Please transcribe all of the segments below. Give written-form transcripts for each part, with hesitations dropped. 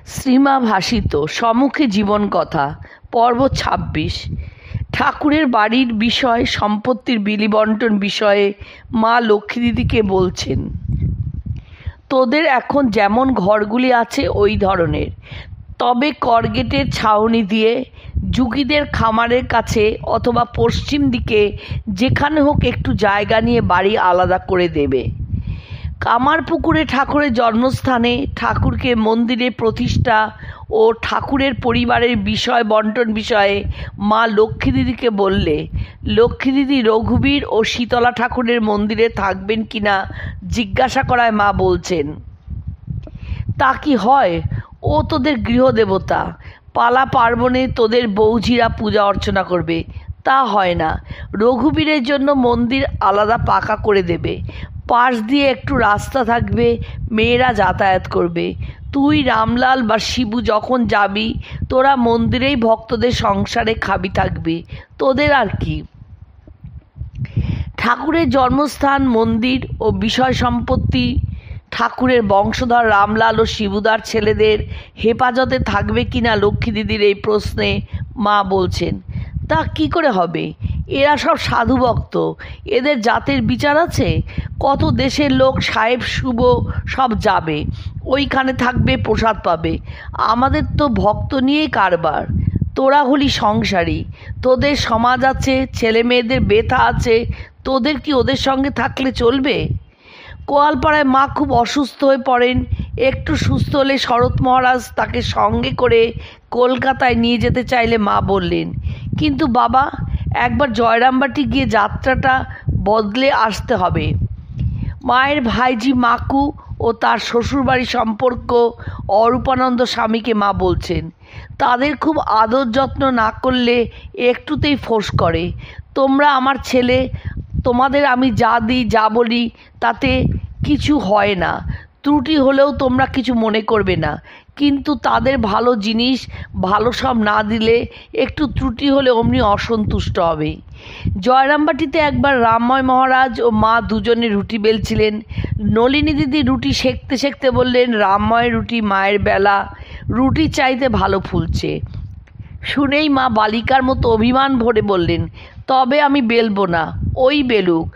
শ্রীমা ভাসিত সম্মুখে জীবন কথা পর্ব ২৬। ঠাকুরের বাড়ির বিষয়, সম্পত্তির বিলি বন্টন বিষয়ে মা লক্ষ্মী দিদিকে বলছেন, তোদের এখন যেমন ঘরগুলি আছে ওই ধরনের, তবে করগেটের ছাউনি দিয়ে যুগীদের খামারের কাছে অথবা পশ্চিম দিকে যেখানে হোক একটু জায়গা নিয়ে বাড়ি আলাদা করে দেবে। কামারপুকুরে ঠাকুরের জন্মস্থানে ঠাকুরকে মন্দিরে প্রতিষ্ঠা ও ঠাকুরের পরিবারের বিষয় বন্টন বিষয়ে মা লক্ষ্মী দিদিকে বললে, লক্ষ্মী দিদি রঘুবীর ও শীতলা ঠাকুরের মন্দিরে থাকবেন কিনা জিজ্ঞাসা করায় মা বলছেন, তা কি হয়? ও তোদের গৃহদেবতা, পালা পার্বণে তোদের বৌঝিরা পূজা অর্চনা করবে, তা হয় না। রঘুবীরের জন্য মন্দির আলাদা পাকা করে দেবে, পাশ দিয়ে একটু রাস্তা থাকবে, মেয়েরা যাতায়াত করবে। তুই রামলাল বা শিবু যখন যাবি তোরা মন্দিরেই ভক্তদের সংসারে খাবি থাকবি, তোদের আর কি। ঠাকুরের জন্মস্থান মন্দির ও বিষয় সম্পত্তি ঠাকুরের বংশধর রামলাল ও শিবুদার ছেলেদের হেফাজতে থাকবে কিনা লক্ষ্মী দিদির এই প্রশ্নে মা বলছেন, তা কি করে হবে? এরা সব সাধু ভক্ত, এদের জাতের বিচার আছে? কত দেশের লোক সাহেব শুভ সব যাবে, ওইখানে থাকবে, প্রসাদ পাবে। আমাদের তো ভক্ত নিয়েই কারবার। তোরা হলি সংসারী, তোদের সমাজ আছে, ছেলে মেয়েদের বেথা আছে, তোদের কি ওদের সঙ্গে থাকলে চলবে? কোয়ালপাড়ায় মা খুব অসুস্থ হয়ে পড়েন। একটু সুস্থ হলে শরৎ মহারাজ তাকে সঙ্গে করে কলকাতায় নিয়ে যেতে চাইলে মা বললেন, কিন্তু বাবা, একবার জয়রামবাটি গিয়ে যাত্রাটা বদলে আসতে হবে। মায়ের ভাইজি মাকু ও তার শ্বশুরবাড়ির সম্পর্ক অরূপানন্দ স্বামীকে মা বলছেন, তাদের খুব আদর যত্ন না করলে একটুতেই ফোঁস করে। তোমরা আমার ছেলে, তোমাদের আমি যা দিই যা বলি তাতে কিছু হয় না, ত্রুটি হলেও তোমরা কিছু মনে করবে না, কিন্তু তাদের ভালো জিনিস ভালো সব না দিলে একটু ত্রুটি হলে অমনি অসন্তুষ্ট হবে। জয়রামবাটিতে একবার রামময় মহারাজ ও মা দুজনে রুটি বেলছিলেন। নলিনী দিদি রুটি সেঁকতে সেঁকতে বললেন, রামময়ের রুটি মায়ের বেলা, রুটি চাইতে ভালো ফুলছে। শুনেই মা বালিকার মতো অভিমান ভরে বললেন, তবে আমি বেলবো না, ওই বেলুক।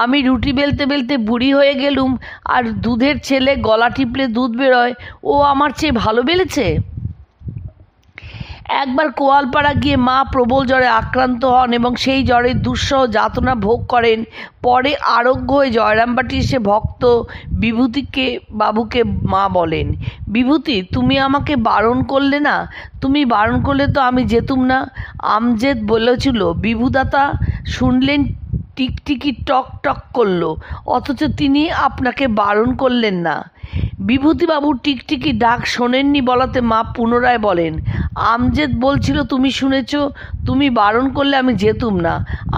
আমি রুটি বেলতে বেলতে বুড়ি হয়ে গেলুম, আর দুধের ছেলে গলা টিপলে দুধ বেরোয়, ও আমার চেয়ে ভালো বেলেছে। একবার কোয়ালপাড়া গিয়ে মা প্রবল জ্বরে আক্রান্ত হন এবং সেই জ্বরের দুঃসহ যাতনা ভোগ করেন। পরে আরোগ্য হয়ে জয়রামবাটি এসে ভক্ত বিভূতিকে বাবুকে মা বলেন, বিভূতি, তুমি আমাকে বারণ করলে না, তুমি বারণ করলে তো আমি যেতুম না। আমজেদ বলেছিল, বিভুদাতা শুনলেন টিকটিকি টক টক করলো, অথচ তিনি আপনাকে বারণ করলেন না। বিভূতিবাবু টিকটিকি ডাক শোনেননি বলাতে মা পুনরায় বলেন, আমজেদ বলছিল তুমি শুনেছ, তুমি বারণ করলে আমি যেতুম না,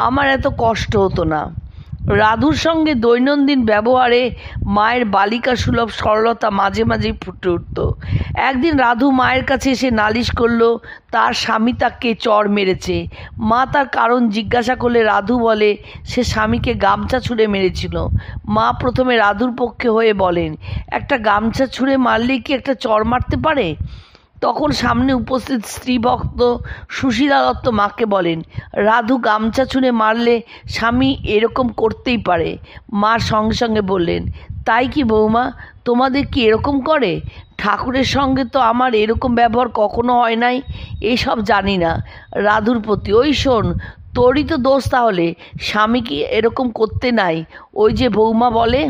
আমার এত কষ্ট হতো না। রাধুর সঙ্গে দৈনন্দিন ব্যবহারে মায়ের বালিকা সুলভ সরলতা মাঝে মাঝেই ফুটে উঠত। একদিন রাধু মায়ের কাছে এসে নালিশ করলো তার স্বামী তাকে চড় মেরেছে। মা তার কারণ জিজ্ঞাসা করলে রাধু বলে সে স্বামীকে গামছা ছুঁড়ে মেরেছিল। মা প্রথমে রাধুর পক্ষে হয়ে বলেন, একটা গামছা ছুঁড়ে মারলেই কি একটা চড় মারতে পারে? তখন সামনে উপস্থিত স্ত্রীভক্ত সুশীলা দত্ত মাকে বলেন, রাধু গামছা ছুঁড়ে মারলে স্বামী এরকম করতেই পারে। মা সঙ্গে সঙ্গে বললেন, তাই কি বৌমা, তোমাদের কি এরকম করে? ঠাকুরের সঙ্গে তো আমার এরকম ব্যবহার কখনো হয় নাই, এসব জানি না। রাধুর প্রতি, ওই শোন, তোরই তো দোষ তাহলে, স্বামী কি এরকম করতে নাই? ওই যে বৌমা বলে।